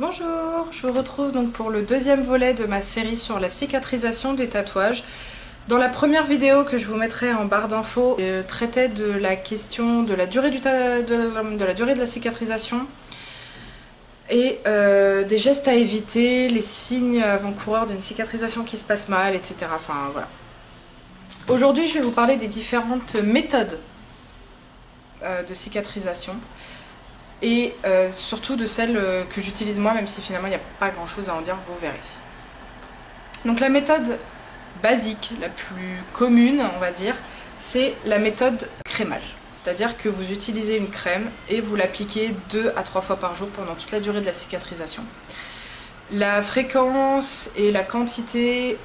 Bonjour, je vous retrouve donc pour le deuxième volet de ma série sur la cicatrisation des tatouages. Dans la première vidéo que je vous mettrai en barre d'infos, je traitais de la question de la durée, de la cicatrisation et des gestes à éviter, les signes avant-coureurs d'une cicatrisation qui se passe mal, etc. Enfin voilà. Aujourd'hui, je vais vous parler des différentes méthodes de cicatrisation. Et surtout de celle que j'utilise moi, même si finalement il n'y a pas grand chose à en dire, vous verrez. Donc la méthode basique, la plus commune on va dire, c'est la méthode crémage. C'est-à-dire que vous utilisez une crème et vous l'appliquez 2 à 3 fois par jour pendant toute la durée de la cicatrisation. La fréquence et la quantité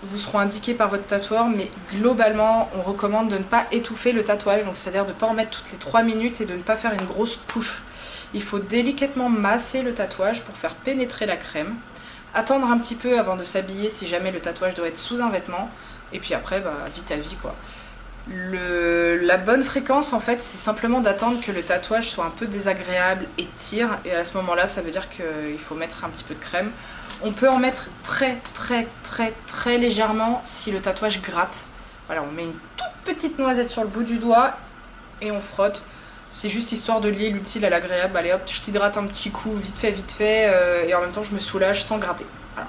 vous seront indiquées par votre tatoueur, mais globalement on recommande de ne pas étouffer le tatouage, donc c'est-à-dire de ne pas en mettre toutes les 3 minutes et de ne pas faire une grosse couche. Il faut délicatement masser le tatouage pour faire pénétrer la crème, attendre un petit peu avant de s'habiller si jamais le tatouage doit être sous un vêtement, et puis après vite à vie quoi. La bonne fréquence en fait c'est simplement d'attendre que le tatouage soit un peu désagréable et tire, et à ce moment là ça veut dire qu'il faut mettre un petit peu de crème. On peut en mettre très légèrement si le tatouage gratte. Voilà, on met une toute petite noisette sur le bout du doigt et on frotte. C'est juste histoire de lier l'utile à l'agréable. Allez hop, je t'hydrate un petit coup, vite fait, et en même temps je me soulage sans gratter. Voilà.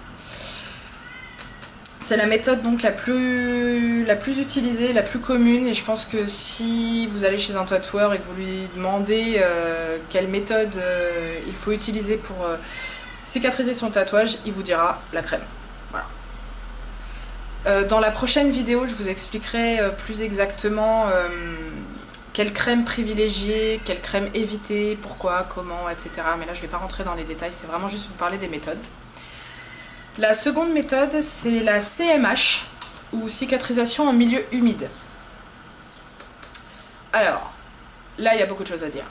C'est la méthode donc la plus utilisée, la plus commune, et je pense que si vous allez chez un tatoueur et que vous lui demandez quelle méthode il faut utiliser pour cicatriser son tatouage, il vous dira la crème. Voilà. Dans la prochaine vidéo, je vous expliquerai plus exactement quelle crème privilégier, quelle crème éviter, pourquoi, comment, etc. Mais là, je ne vais pas rentrer dans les détails, c'est vraiment juste vous parler des méthodes. La seconde méthode, c'est la CMH, ou cicatrisation en milieu humide. Alors, là, il y a beaucoup de choses à dire.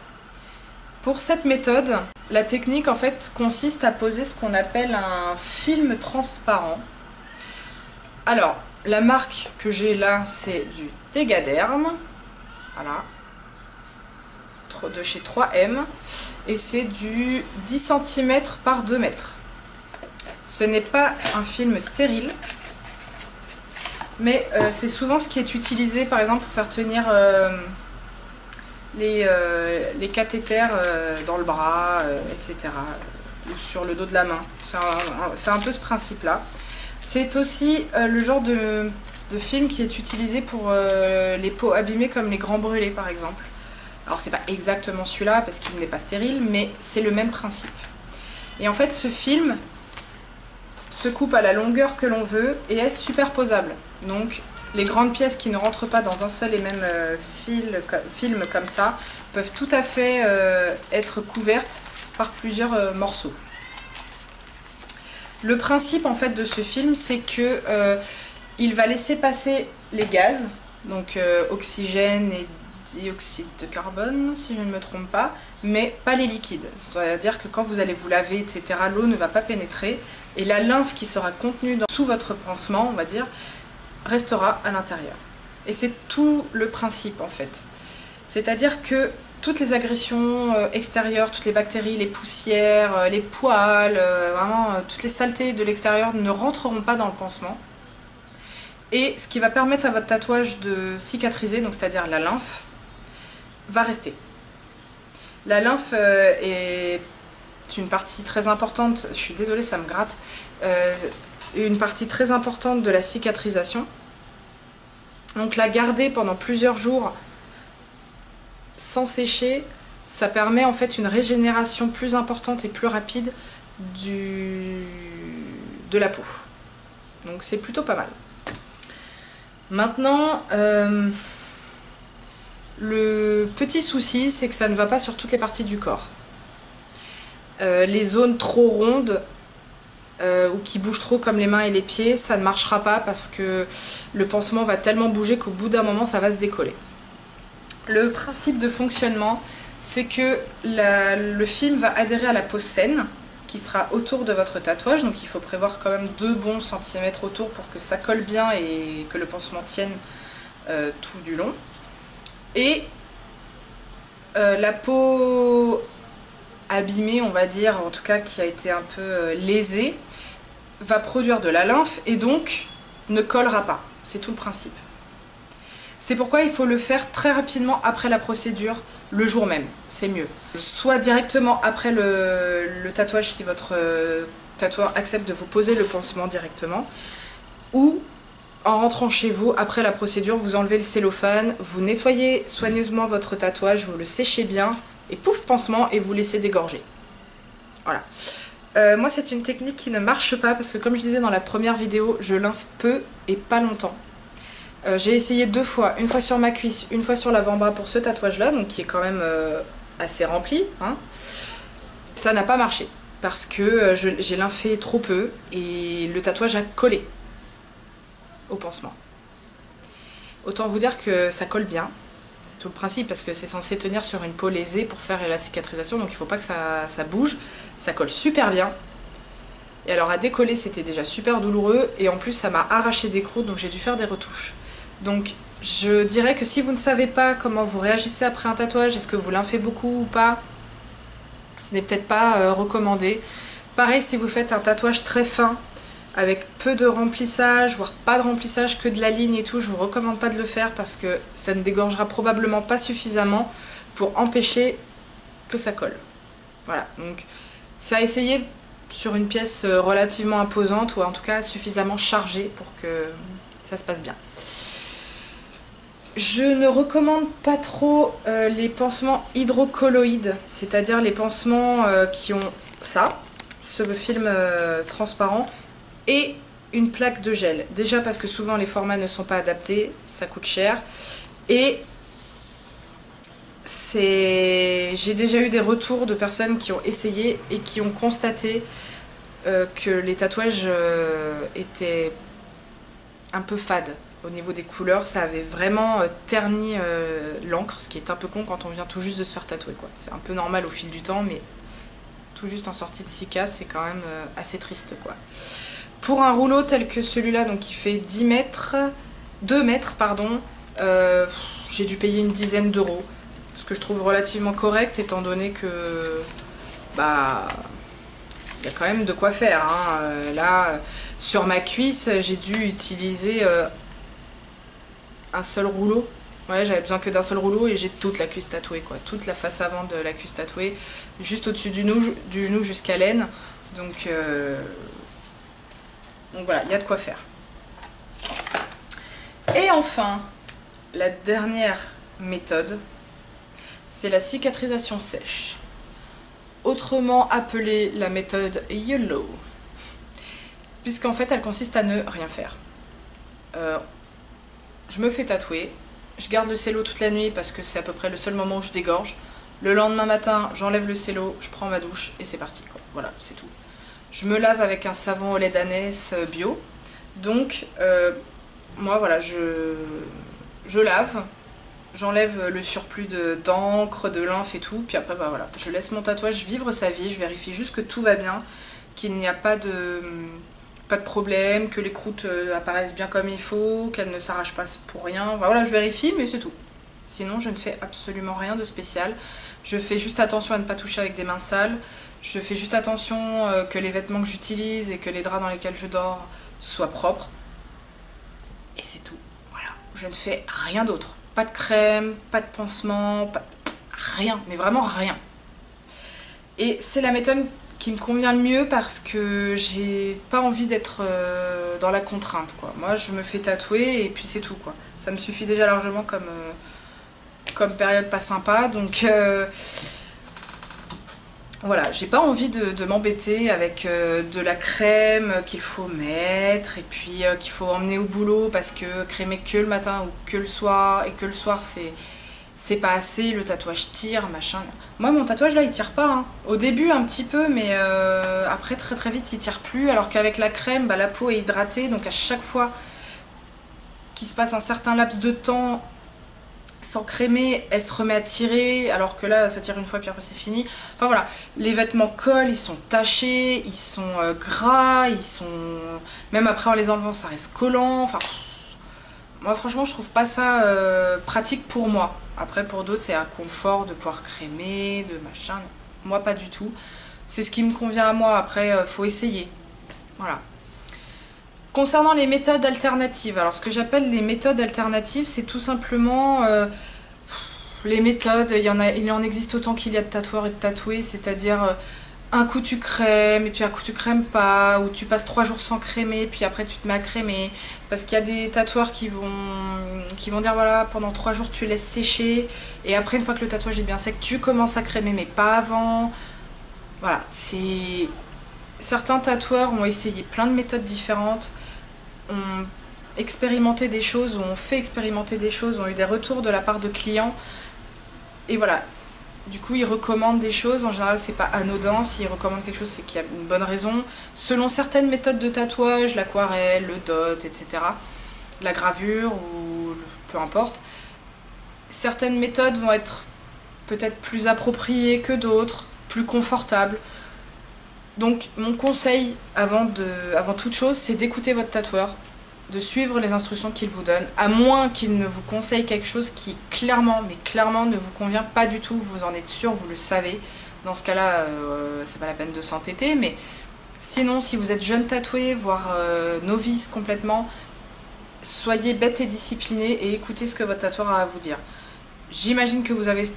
Pour cette méthode, la technique, en fait, consiste à poser ce qu'on appelle un film transparent. Alors, la marque que j'ai là, c'est du Tegaderm. Voilà. De chez 3M, et c'est du 10 cm par 2 mètres. Ce n'est pas un film stérile, mais c'est souvent ce qui est utilisé par exemple pour faire tenir les cathéters dans le bras, etc. ou sur le dos de la main. C'est un peu ce principe-là. C'est aussi le genre de film qui est utilisé pour les peaux abîmées comme les grands brûlés par exemple. Alors c'est pas exactement celui-là parce qu'il n'est pas stérile, mais c'est le même principe. Et en fait ce film se coupe à la longueur que l'on veut et est superposable. Donc les grandes pièces qui ne rentrent pas dans un seul et même film comme ça peuvent tout à fait être couvertes par plusieurs morceaux. Le principe en fait de ce film, c'est que il va laisser passer les gaz, donc oxygène et dioxyde de carbone, si je ne me trompe pas, mais pas les liquides. C'est-à-dire que quand vous allez vous laver, etc., l'eau ne va pas pénétrer, et la lymphe qui sera contenue sous votre pansement, on va dire, restera à l'intérieur. Et c'est tout le principe, en fait. C'est-à-dire que toutes les agressions extérieures, toutes les bactéries, les poussières, les poils, vraiment toutes les saletés de l'extérieur ne rentreront pas dans le pansement. Et ce qui va permettre à votre tatouage de cicatriser, donc c'est-à-dire la lymphe, va rester. La lymphe est une partie très importante, je suis désolée ça me gratte, une partie très importante de la cicatrisation. Donc la garder pendant plusieurs jours sans sécher, ça permet en fait une régénération plus importante et plus rapide de la peau. Donc c'est plutôt pas mal. Maintenant, le petit souci, c'est que ça ne va pas sur toutes les parties du corps. Les zones trop rondes ou qui bougent trop comme les mains et les pieds, ça ne marchera pas parce que le pansement va tellement bouger qu'au bout d'un moment, ça va se décoller. Le principe de fonctionnement, c'est que le film va adhérer à la peau saine qui sera autour de votre tatouage, donc il faut prévoir quand même 2 bons centimètres autour pour que ça colle bien et que le pansement tienne tout du long. Et la peau abîmé, on va dire, en tout cas qui a été un peu lésé, va produire de la lymphe et donc ne collera pas. C'est tout le principe. C'est pourquoi il faut le faire très rapidement après la procédure, le jour même, c'est mieux. Soit directement après le tatouage si votre tatoueur accepte de vous poser le pansement directement, ou en rentrant chez vous, après la procédure, vous enlevez le cellophane, vous nettoyez soigneusement votre tatouage, vous le séchez bien, et pouf, pansement, et vous laissez dégorger. Voilà. Moi, c'est une technique qui ne marche pas, parce que comme je disais dans la première vidéo, je lymphe peu et pas longtemps. J'ai essayé 2 fois, une fois sur ma cuisse, une fois sur l'avant-bras pour ce tatouage-là, donc qui est quand même assez rempli. Hein. Ça n'a pas marché, parce que j'ai lymphé trop peu, et le tatouage a collé au pansement. Autant vous dire que ça colle bien, c'est tout le principe, parce que c'est censé tenir sur une peau lésée pour faire la cicatrisation, donc il ne faut pas que ça bouge. Ça colle super bien. Et alors à décoller c'était déjà super douloureux, et en plus ça m'a arraché des croûtes, donc j'ai dû faire des retouches. Donc je dirais que si vous ne savez pas comment vous réagissez après un tatouage, est-ce que vous lymphez beaucoup ou pas, ce n'est peut-être pas recommandé. Pareil si vous faites un tatouage très fin, avec peu de remplissage, voire pas de remplissage, que de la ligne et tout, je vous recommande pas de le faire parce que ça ne dégorgera probablement pas suffisamment pour empêcher que ça colle. Voilà, donc c'est à essayer sur une pièce relativement imposante ou en tout cas suffisamment chargée pour que ça se passe bien. Je ne recommande pas trop les pansements hydrocolloïdes, c'est-à-dire les pansements qui ont ça, ce film transparent, et une plaque de gel. Déjà parce que souvent les formats ne sont pas adaptés, ça coûte cher, et j'ai déjà eu des retours de personnes qui ont essayé et qui ont constaté que les tatouages étaient un peu fades. Au niveau des couleurs, ça avait vraiment terni l'encre, ce qui est un peu con quand on vient tout juste de se faire tatouer, quoi. C'est un peu normal au fil du temps, mais tout juste en sortie de cicasse, c'est quand même assez triste, quoi. Pour un rouleau tel que celui-là, donc qui fait 2 mètres, pardon, j'ai dû payer une dizaine d'euros. Ce que je trouve relativement correct, étant donné que bah il y a quand même de quoi faire. Hein. Là, sur ma cuisse, j'ai dû utiliser un seul rouleau. Ouais, j'avais besoin que d'un seul rouleau et j'ai toute la cuisse tatouée, quoi. Toute la face avant de la cuisse tatouée, juste au-dessus du genou jusqu'à l'aine. Donc voilà, il y a de quoi faire. Et enfin, la dernière méthode, c'est la cicatrisation sèche, autrement appelée la méthode YOLO, puisqu'en fait elle consiste à ne rien faire. Je me fais tatouer, je garde le cello toute la nuit parce que c'est à peu près le seul moment où je dégorge. Le lendemain matin, j'enlève le cello, je prends ma douche et c'est parti, quoi. Voilà, c'est tout. Je me lave avec un savon au lait d'ânesse bio. Donc, moi, voilà, je lave, j'enlève le surplus d'encre, de lymphe et tout. Puis après, bah voilà, je laisse mon tatouage vivre sa vie. Je vérifie juste que tout va bien, qu'il n'y a pas de problème, que les croûtes apparaissent bien comme il faut, qu'elles ne s'arrachent pas pour rien. Enfin, voilà, je vérifie, mais c'est tout. Sinon, je ne fais absolument rien de spécial. Je fais juste attention à ne pas toucher avec des mains sales. Je fais juste attention que les vêtements que j'utilise et que les draps dans lesquels je dors soient propres. Et c'est tout. Voilà. Je ne fais rien d'autre. Pas de crème, pas de pansement, rien. Mais vraiment rien. Et c'est la méthode qui me convient le mieux parce que j'ai pas envie d'être dans la contrainte, quoi. Moi, je me fais tatouer et puis c'est tout, quoi. Ça me suffit déjà largement comme période pas sympa. Donc... voilà, j'ai pas envie de m'embêter avec de la crème qu'il faut mettre et puis qu'il faut emmener au boulot parce que crémer que le matin ou que le soir, et que le soir c'est pas assez, le tatouage tire, machin. Moi mon tatouage là il tire pas, hein. Au début un petit peu, mais après très très vite il tire plus, alors qu'avec la crème, bah, la peau est hydratée, donc à chaque fois qu'il se passe un certain laps de temps sans crémer, elle se remet à tirer, alors que là ça tire une fois puis après c'est fini. Enfin voilà, les vêtements collent, ils sont tachés, ils sont gras, ils sont... Même après en les enlevant ça reste collant, enfin... Moi franchement je trouve pas ça pratique pour moi. Après pour d'autres c'est un confort de pouvoir crémer, de machin... moi pas du tout. C'est ce qui me convient à moi, après faut essayer. Voilà. Concernant les méthodes alternatives, alors ce que j'appelle les méthodes alternatives, c'est tout simplement les méthodes, il en existe autant qu'il y a de tatoueurs et de tatoués, c'est-à-dire un coup tu crèmes, et puis un coup tu crèmes pas, ou tu passes 3 jours sans crémer, puis après tu te mets à crémer, parce qu'il y a des tatoueurs qui vont dire voilà, pendant 3 jours tu laisses sécher, et après une fois que le tatouage est bien sec, tu commences à crémer, mais pas avant. Voilà, c'est... Certains tatoueurs ont essayé plein de méthodes différentes, ont expérimenté des choses, ou ont fait expérimenter des choses, ont eu des retours de la part de clients, et voilà. Du coup, ils recommandent des choses, en général c'est pas anodin, s'ils recommandent quelque chose c'est qu'il y a une bonne raison. Selon certaines méthodes de tatouage, l'aquarelle, le dot, etc., la gravure, ou peu importe, certaines méthodes vont être peut-être plus appropriées que d'autres, plus confortables. Donc mon conseil avant toute chose, c'est d'écouter votre tatoueur, de suivre les instructions qu'il vous donne, à moins qu'il ne vous conseille quelque chose qui clairement, mais clairement ne vous convient pas du tout, vous en êtes sûr, vous le savez. Dans ce cas-là, c'est pas la peine de s'entêter, mais sinon, si vous êtes jeune tatoué, voire novice complètement, soyez bête et discipliné et écoutez ce que votre tatoueur a à vous dire. J'imagine que vous avez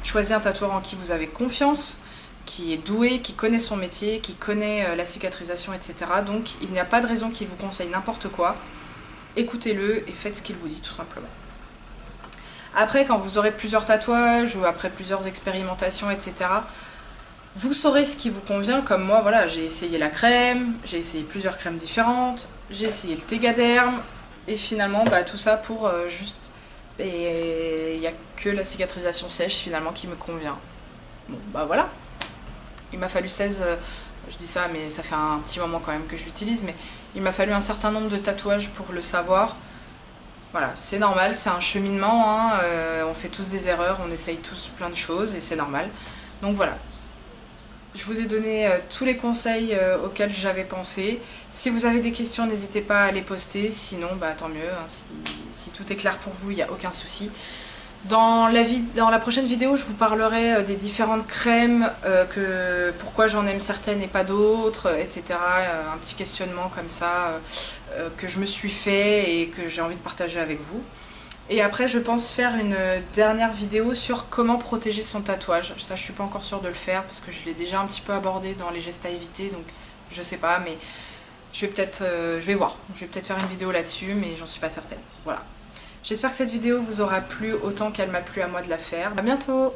choisi un tatoueur en qui vous avez confiance, qui est doué, qui connaît son métier, qui connaît la cicatrisation, etc. Donc il n'y a pas de raison qu'il vous conseille n'importe quoi. Écoutez-le et faites ce qu'il vous dit tout simplement. Après, quand vous aurez plusieurs tatouages ou après plusieurs expérimentations, etc., vous saurez ce qui vous convient. Comme moi, voilà, j'ai essayé la crème, j'ai essayé plusieurs crèmes différentes, j'ai essayé le Tegaderm, et finalement, bah, tout ça pour juste... Et il n'y a que la cicatrisation sèche finalement qui me convient. Bon, bah voilà. Il m'a fallu 16, je dis ça mais ça fait un petit moment quand même que je l'utilise, mais il m'a fallu un certain nombre de tatouages pour le savoir. Voilà, c'est normal, c'est un cheminement, hein, on fait tous des erreurs, on essaye tous plein de choses et c'est normal. Donc voilà, je vous ai donné tous les conseils auxquels j'avais pensé. Si vous avez des questions, n'hésitez pas à les poster, sinon bah, tant mieux, hein, si tout est clair pour vous, il n'y a aucun souci. Dans la prochaine vidéo, je vous parlerai des différentes crèmes, pourquoi j'en aime certaines et pas d'autres, etc. Un petit questionnement comme ça que je me suis fait et que j'ai envie de partager avec vous. Et après, je pense faire une dernière vidéo sur comment protéger son tatouage. Ça, je suis pas encore sûre de le faire parce que je l'ai déjà un petit peu abordé dans les gestes à éviter, donc je sais pas, mais je vais voir. Je vais peut-être faire une vidéo là-dessus, mais j'en suis pas certaine. Voilà. J'espère que cette vidéo vous aura plu autant qu'elle m'a plu à moi de la faire. À bientôt!